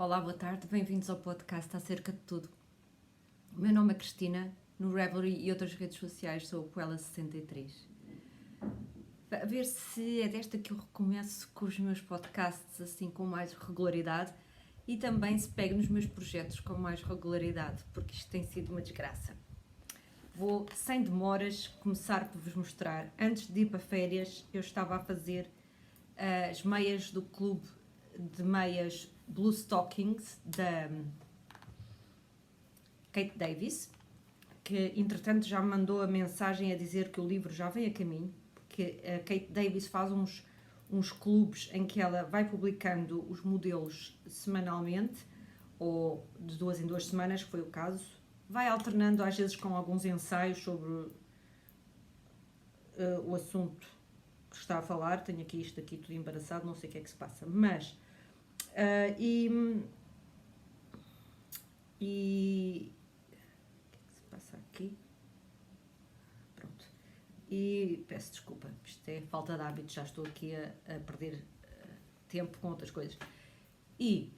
Olá, boa tarde, bem-vindos ao podcast Acerca de Tudo. O meu nome é Cristina, no Revelry e outras redes sociais sou o Coela63. A ver se é desta que eu recomeço com os meus podcasts assim com mais regularidade e também se pego nos meus projetos com mais regularidade, porque isto tem sido uma desgraça. Vou, sem demoras, começar por vos mostrar. Antes de ir para férias, eu estava a fazer as meias do clube de meias Blue Stockings da Kate Davis, que entretanto já me mandou a mensagem a dizer que o livro já vem a caminho, porque a Kate Davis faz uns clubes em que ela vai publicando os modelos semanalmente, ou de 2 em 2 semanas, que foi o caso, vai alternando às vezes com alguns ensaios sobre o assunto que está a falar. Tenho aqui isto aqui tudo embaraçado, não sei o que é que se passa, mas o que é que se passa aqui? Pronto. E peço desculpa, isto é falta de hábito, já estou aqui a perder tempo com outras coisas. E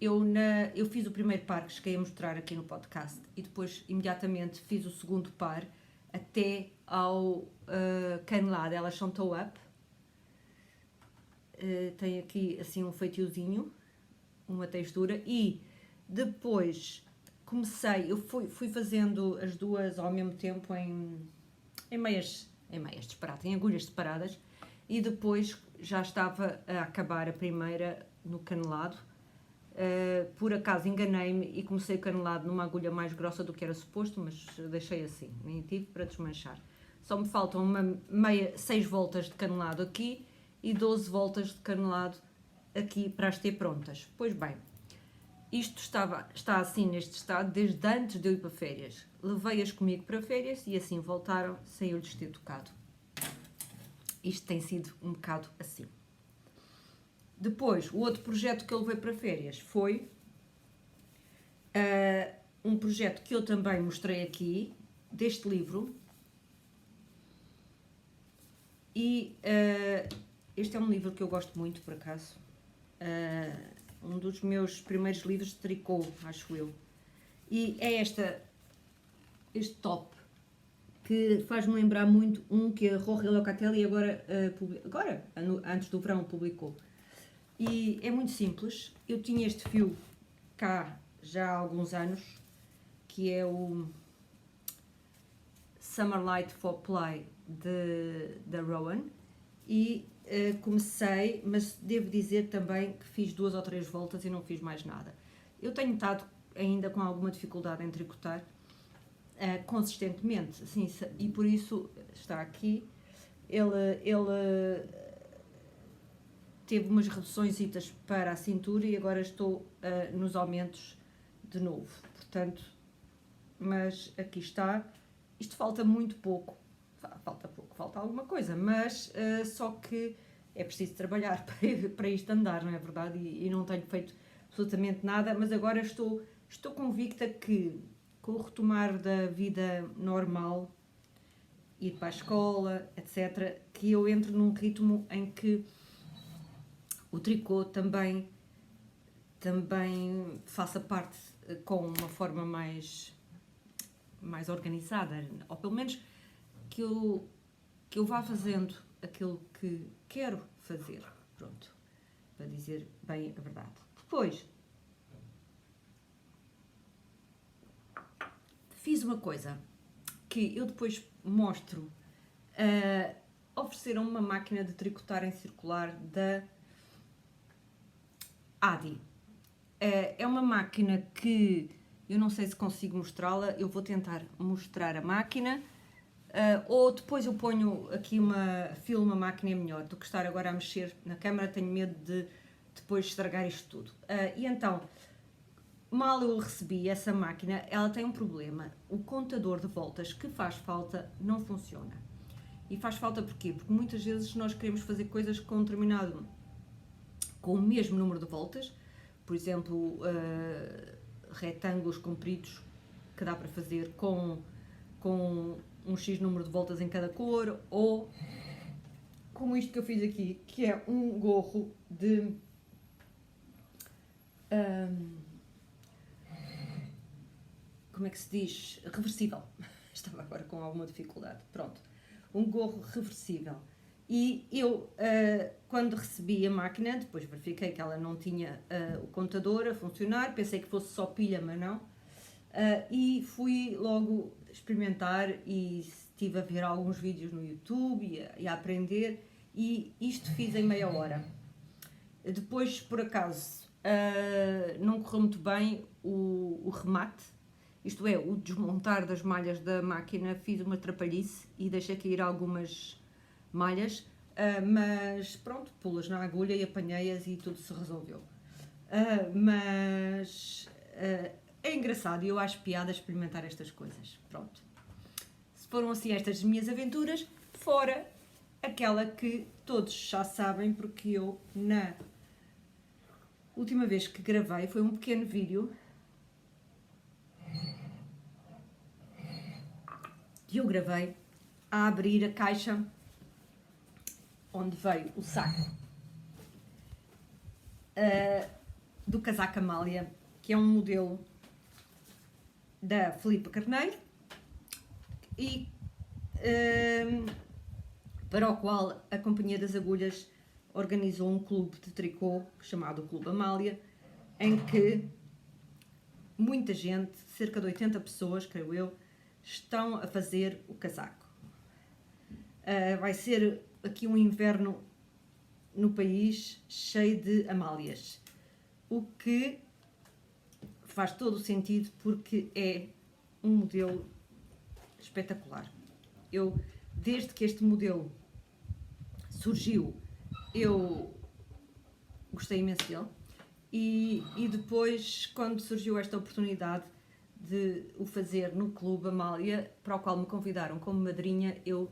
eu fiz o primeiro par que cheguei a mostrar aqui no podcast e depois imediatamente fiz o segundo par até ao canelado. Elas são toe-up. Tem aqui assim um feitiozinho, uma textura, e depois comecei, eu fui fazendo as duas ao mesmo tempo em meias separadas, em agulhas separadas, e depois já estava a acabar a primeira no canelado. Por acaso enganei-me e comecei o canelado numa agulha mais grossa do que era suposto, mas deixei assim, nem tive para desmanchar. Só me faltam 6 voltas de canelado aqui e 12 voltas de canelado aqui para as ter prontas. Pois bem, isto está assim neste estado desde antes de eu ir para férias. Levei-as comigo para férias e assim voltaram sem eu lhes ter tocado. Isto tem sido um bocado assim. Depois, o outro projeto que eu levei para férias foi um projeto que eu também mostrei aqui, deste livro. E este é um livro que eu gosto muito, por acaso. Um dos meus primeiros livros de tricô, acho eu. E é este top, que faz-me lembrar muito um que a Jorge Locatelli agora, antes do verão, publicou. E é muito simples. Eu tinha este fio cá já há alguns anos, que é o Summer Light for Play da Rowan, e comecei, mas devo dizer também que fiz 2 ou 3 voltas e não fiz mais nada. Eu tenho estado ainda com alguma dificuldade em tricotar consistentemente, assim, e por isso está aqui. Ele teve umas reduções para a cintura e agora estou nos aumentos de novo, portanto, mas aqui está. Isto falta muito pouco, falta alguma coisa, mas só que é preciso trabalhar para isto andar, não é verdade? E não tenho feito absolutamente nada, mas agora estou convicta que com o retomar da vida normal, ir para a escola, etc., que eu entro num ritmo em que o tricô também faça parte com uma forma mais organizada, ou pelo menos que eu vá fazendo aquilo que quero fazer, pronto, para dizer bem a verdade. Depois, fiz uma coisa que eu depois mostro. Ofereceram uma máquina de tricotar em circular da Adi. É uma máquina que eu não sei se consigo mostrá-la, eu vou tentar mostrar a máquina, ou depois eu ponho aqui filmo a máquina, é melhor do que estar agora a mexer na câmera, tenho medo de depois estragar isto tudo. E então, mal eu recebi essa máquina, ela tem um problema, o contador de voltas que faz falta não funciona. E faz falta porquê? Porque muitas vezes nós queremos fazer coisas com o mesmo número de voltas, por exemplo, retângulos compridos que dá para fazer com um X número de voltas em cada cor, ou como isto que eu fiz aqui, que é um gorro de como é que se diz? Reversível. Estava agora com alguma dificuldade. Pronto. Um gorro reversível. E eu, quando recebi a máquina, depois verifiquei que ela não tinha o contador a funcionar, pensei que fosse só pilha, mas não. E fui logo experimentar e estive a ver alguns vídeos no YouTube e a aprender, e isto fiz em meia hora. Depois, por acaso, não correu muito bem o remate, isto é, o desmontar das malhas da máquina, fiz uma trapalhice e deixei cair algumas malhas, mas pronto, pulas na agulha e apanhei-as e tudo se resolveu. Mas é engraçado e eu acho piada experimentar estas coisas. Pronto. Se foram assim estas minhas aventuras, fora aquela que todos já sabem, porque eu, na última vez que gravei, foi um pequeno vídeo que eu gravei a abrir a caixa onde veio o saco do casaco Amália, que é um modelo da Filipe Carneiro e para o qual a Companhia das Agulhas organizou um clube de tricô chamado Clube Amália, em que muita gente, cerca de 80 pessoas, creio eu, estão a fazer o casaco. Vai ser aqui um inverno no país cheio de amálias, o que faz todo o sentido porque é um modelo espetacular. Eu, desde que este modelo surgiu, eu gostei imenso dele e depois, quando surgiu esta oportunidade de o fazer no Clube Amália, para o qual me convidaram como madrinha, eu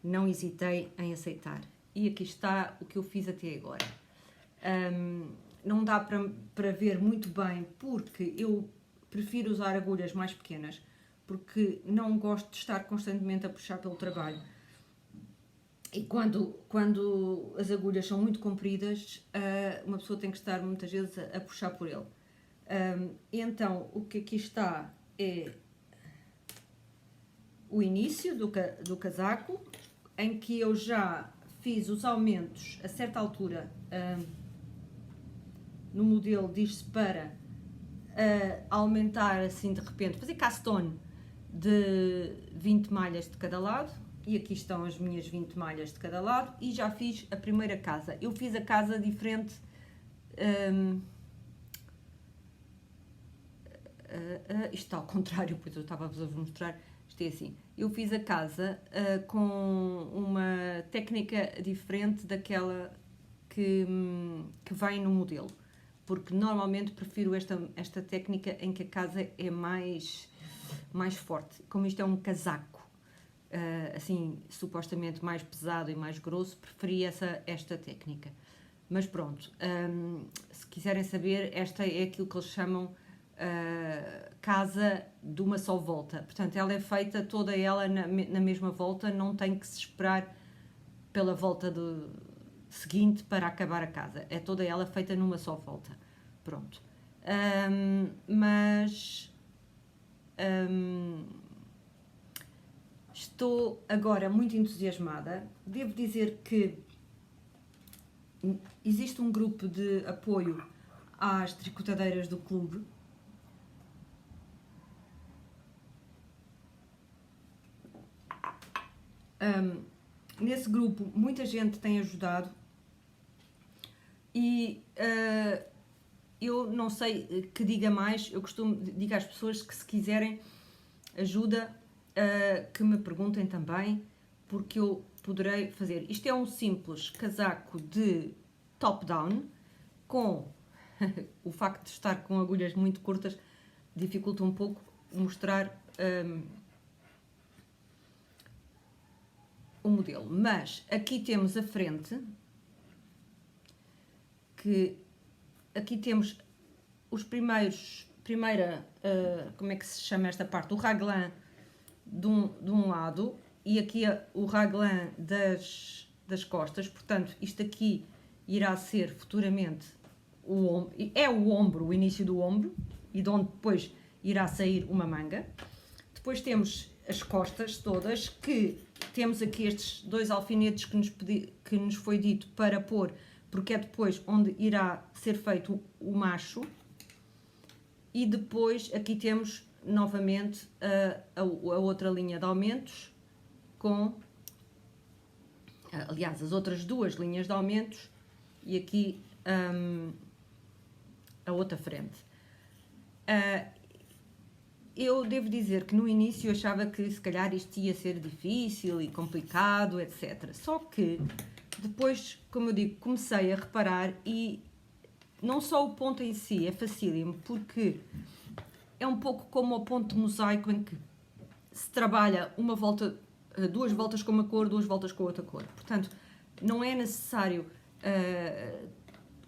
não hesitei em aceitar. E aqui está o que eu fiz até agora. Não dá para ver muito bem, porque eu prefiro usar agulhas mais pequenas, porque não gosto de estar constantemente a puxar pelo trabalho. E quando as agulhas são muito compridas, uma pessoa tem que estar muitas vezes a puxar por ele. Então, o que aqui está é o início do casaco, em que eu já fiz os aumentos a certa altura. No modelo diz-se para aumentar assim de repente, fazer cast on de 20 malhas de cada lado, e aqui estão as minhas 20 malhas de cada lado, e já fiz a primeira casa. Eu fiz a casa diferente, isto está ao contrário, pois eu estava-vos a mostrar, isto é assim, eu fiz a casa com uma técnica diferente daquela que vem no modelo, porque normalmente prefiro esta técnica em que a casa é mais forte. Como isto é um casaco, assim, supostamente mais pesado e mais grosso, preferi esta técnica. Mas pronto, se quiserem saber, esta é aquilo que eles chamam casa de uma só volta. Portanto, ela é feita toda ela na mesma volta, não tem que se esperar pela volta seguinte para acabar a casa. É toda ela feita numa só volta. Pronto. Mas estou agora muito entusiasmada. Devo dizer que existe um grupo de apoio às tricotadeiras do clube. Nesse grupo muita gente tem ajudado e eu não sei que diga mais, eu costumo dizer às pessoas que se quiserem ajuda, que me perguntem também, porque eu poderei fazer. Isto é um simples casaco de top-down, com o facto de estar com agulhas muito curtas, dificulta um pouco mostrar o modelo. Mas aqui temos a frente, que aqui temos os como é que se chama esta parte? O raglan de um lado e aqui o raglan das costas. Portanto, isto aqui irá ser futuramente é o ombro, o início do ombro, e de onde depois irá sair uma manga. Depois temos as costas todas, que temos aqui estes 2 alfinetes que nos foi dito para pôr, porque é depois onde irá ser feito o macho. E depois aqui temos novamente a outra linha de aumentos com, aliás, as outras 2 linhas de aumentos e aqui a outra frente. Eu devo dizer que no início eu achava que se calhar isto ia ser difícil e complicado, etc. Só que depois, como eu digo, comecei a reparar e não só o ponto em si é facílimo, porque é um pouco como o ponto de mosaico em que se trabalha uma volta, 2 voltas com uma cor, 2 voltas com outra cor. Portanto, não é necessário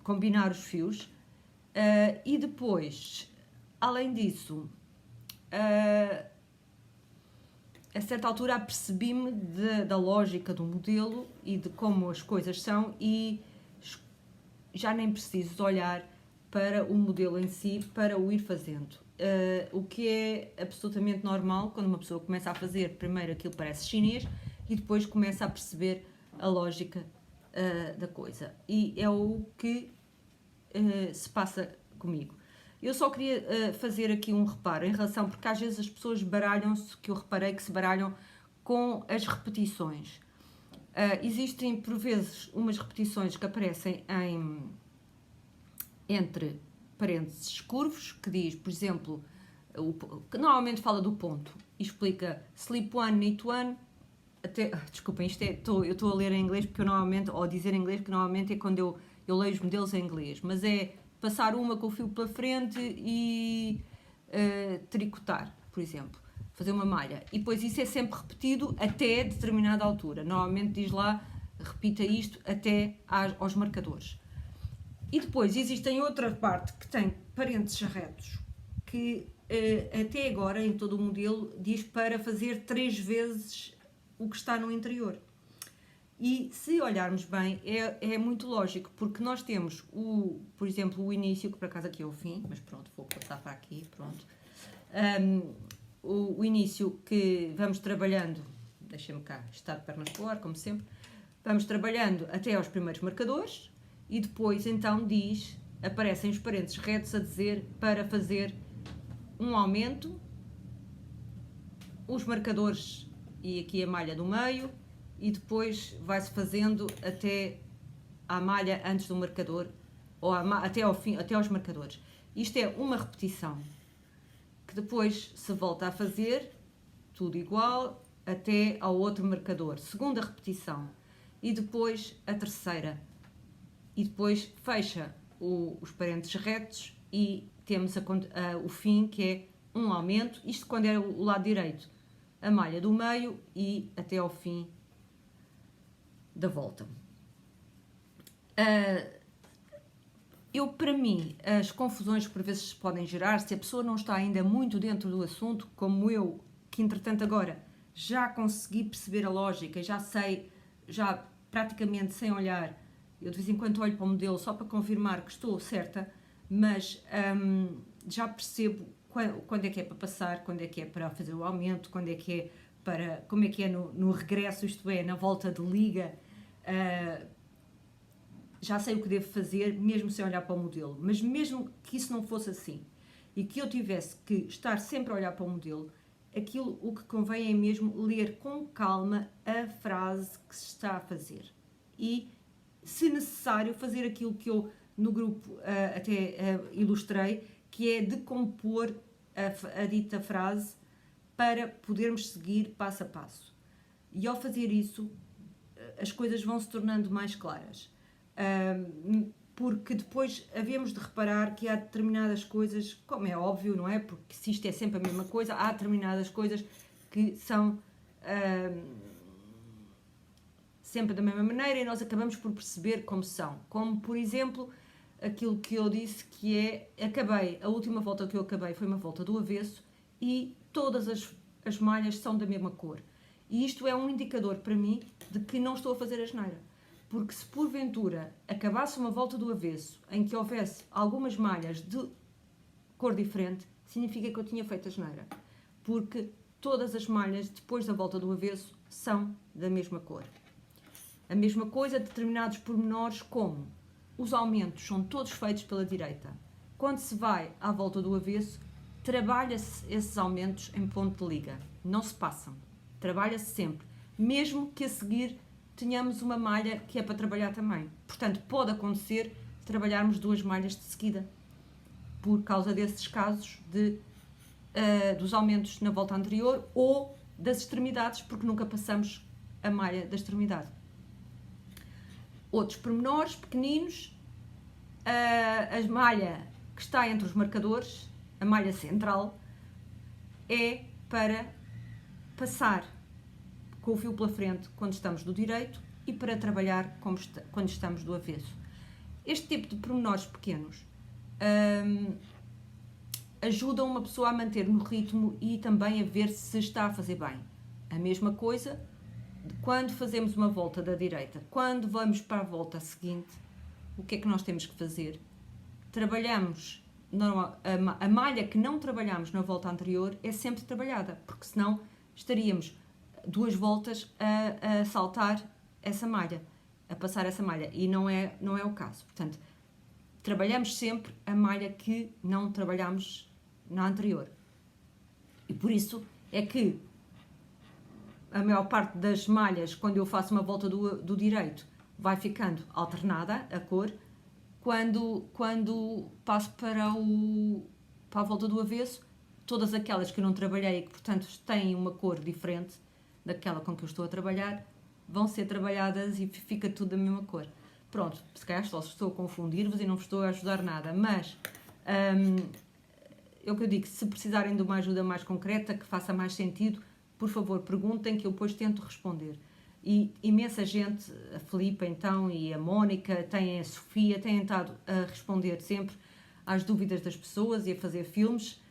combinar os fios. E depois, além disso, a certa altura apercebi-me da lógica do modelo e de como as coisas são e já nem preciso de olhar para o modelo em si para o ir fazendo. O que é absolutamente normal quando uma pessoa começa a fazer primeiro aquilo que parece chinês e depois começa a perceber a lógica da coisa. E é o que se passa comigo. Eu só queria fazer aqui um reparo em relação, porque às vezes as pessoas baralham-se, que eu reparei que se baralham com as repetições. Existem por vezes umas repetições que aparecem entre parênteses curvos, que diz, por exemplo, que normalmente fala do ponto e explica sleep one, need one. Desculpem, eu estou a ler em inglês porque eu normalmente, ou a dizer em inglês, porque normalmente é quando eu leio os modelos em inglês, mas é passar uma com o fio para frente e tricotar, por exemplo, fazer uma malha. E depois isso é sempre repetido até determinada altura. Normalmente diz lá, repita isto até aos marcadores. E depois existem outra parte que tem parênteses retos, que até agora em todo o modelo diz para fazer 3 vezes o que está no interior. E se olharmos bem, é muito lógico, porque nós temos, por exemplo, o início, que por acaso aqui é o fim, mas pronto, vou passar para aqui, pronto. O início que vamos trabalhando, deixem-me cá estar de pernas para o ar, como sempre, vamos trabalhando até aos primeiros marcadores e depois então aparecem os parênteses retos a dizer para fazer um aumento, os marcadores e aqui a malha do meio, e depois vai-se fazendo até à malha antes do marcador, ou até ao fim, até aos marcadores. Isto é uma repetição, que depois se volta a fazer, tudo igual, até ao outro marcador. Segunda repetição, e depois a terceira. E depois fecha os parênteses retos e temos o fim, que é um aumento, isto quando é o lado direito, a malha do meio e até ao fim da volta. Para mim, as confusões que por vezes se podem gerar, se a pessoa não está ainda muito dentro do assunto, como eu, que entretanto agora já consegui perceber a lógica, já sei, já praticamente sem olhar, eu de vez em quando olho para o modelo só para confirmar que estou certa, mas já percebo quando é que é para passar, quando é que é para fazer o aumento, quando é que é para, como é que é no regresso, isto é, na volta de liga. Já sei o que devo fazer, mesmo sem olhar para o modelo. Mas mesmo que isso não fosse assim, e que eu tivesse que estar sempre a olhar para o modelo, o que convém é mesmo ler com calma a frase que se está a fazer. E, se necessário, fazer aquilo que eu no grupo até ilustrei, que é decompor a dita frase para podermos seguir passo a passo. E ao fazer isso, as coisas vão se tornando mais claras. Porque depois havemos de reparar que há determinadas coisas, como é óbvio, não é? Porque se isto é sempre a mesma coisa, há determinadas coisas que são sempre da mesma maneira e nós acabamos por perceber como são. Como, por exemplo, aquilo que eu disse que é, a última volta que eu acabei foi uma volta do avesso e todas as malhas são da mesma cor. E isto é um indicador para mim de que não estou a fazer asneira. porque se porventura acabasse uma volta do avesso em que houvesse algumas malhas de cor diferente, significa que eu tinha feito asneira, porque todas as malhas depois da volta do avesso são da mesma cor. A mesma coisa, determinados pormenores como os aumentos são todos feitos pela direita. Quando se vai à volta do avesso, trabalha-se esses aumentos em ponto de liga, não se passam, trabalha-se sempre, mesmo que a seguir tenhamos uma malha que é para trabalhar também. Portanto, pode acontecer trabalharmos 2 malhas de seguida, por causa desses casos dos aumentos na volta anterior ou das extremidades, porque nunca passamos a malha da extremidade. Outros pormenores pequeninos, a malha que está entre os marcadores, a malha central, é para passar com o fio pela frente quando estamos do direito e para trabalhar quando estamos do avesso. Este tipo de pormenores pequenos ajudam uma pessoa a manter no ritmo e também a ver se está a fazer bem. A mesma coisa quando fazemos uma volta da direita. Quando vamos para a volta seguinte, o que é que nós temos que fazer? Trabalhamos, a malha que não trabalhamos na volta anterior é sempre trabalhada, porque senão estaríamos 2 voltas a saltar essa malha, a passar essa malha, e não é o caso. Portanto, trabalhamos sempre a malha que não trabalhamos na anterior. E por isso é que a maior parte das malhas, quando eu faço uma volta do direito, vai ficando alternada a cor. Quando passo para a volta do avesso, todas aquelas que eu não trabalhei e que, portanto, têm uma cor diferente daquela com que eu estou a trabalhar, vão ser trabalhadas e fica tudo da mesma cor. Pronto, se calhar só estou a confundir-vos e não vos estou a ajudar nada, mas é o que eu digo, se precisarem de uma ajuda mais concreta, que faça mais sentido, por favor, perguntem que eu depois tento responder. E imensa gente, a Filipa então e a Mónica, a Sofia, têm estado a responder sempre às dúvidas das pessoas e a fazer filmes.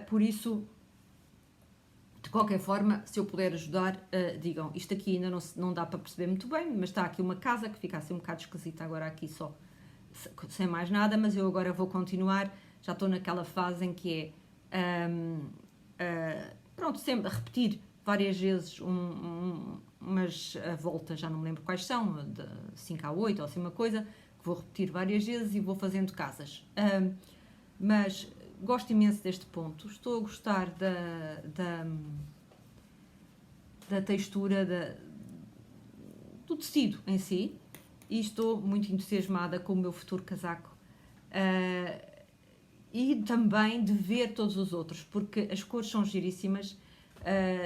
Por isso, de qualquer forma, se eu puder ajudar, digam. Isto aqui ainda não dá para perceber muito bem, mas está aqui uma casa que fica assim um bocado esquisita agora aqui só, sem mais nada, mas eu agora vou continuar. Já estou naquela fase em que pronto, sempre a repetir várias vezes umas voltas, já não me lembro quais são, de 5 a 8 ou assim uma coisa, que vou repetir várias vezes e vou fazendo casas. Mas gosto imenso deste ponto, estou a gostar da textura do tecido em si e estou muito entusiasmada com o meu futuro casaco. E também de ver todos os outros, porque as cores são giríssimas.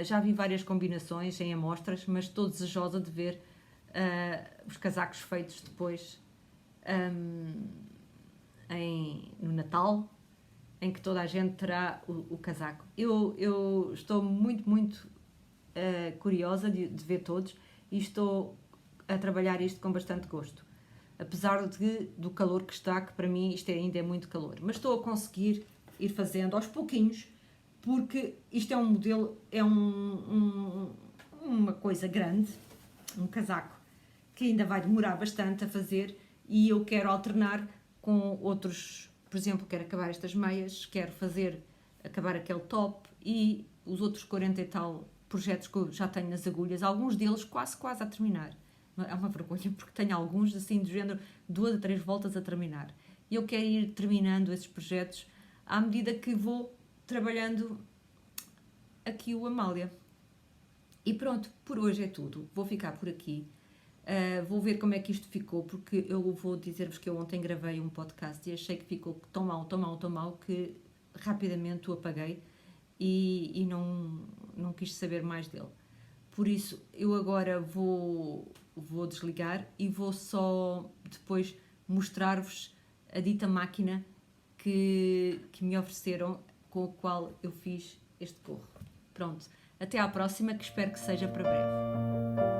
Já vi várias combinações em amostras, mas estou desejosa de ver os casacos feitos depois no Natal, em que toda a gente terá o casaco. Eu estou muito curiosa de ver todos e estou a trabalhar isto com bastante gosto. Apesar do calor que está, que para mim isto ainda é muito calor. Mas estou a conseguir ir fazendo aos pouquinhos, porque isto é um modelo, é uma coisa grande, um casaco, que ainda vai demorar bastante a fazer e eu quero alternar com outros, por exemplo, quero acabar estas meias, quero acabar aquele top e os outros 40 e tal projetos que eu já tenho nas agulhas, alguns deles quase a terminar. É uma vergonha porque tenho alguns assim do género 2 a 3 voltas a terminar. E eu quero ir terminando esses projetos à medida que vou trabalhando aqui o Amália. E pronto, por hoje é tudo. Vou ficar por aqui. Vou ver como é que isto ficou, porque eu vou dizer-vos que eu ontem gravei um podcast e achei que ficou tão mal que rapidamente o apaguei e não quis saber mais dele. Por isso, eu agora vou desligar e vou só depois mostrar-vos a dita máquina que me ofereceram, com a qual eu fiz este gorro. Pronto, até à próxima, que espero que seja para breve.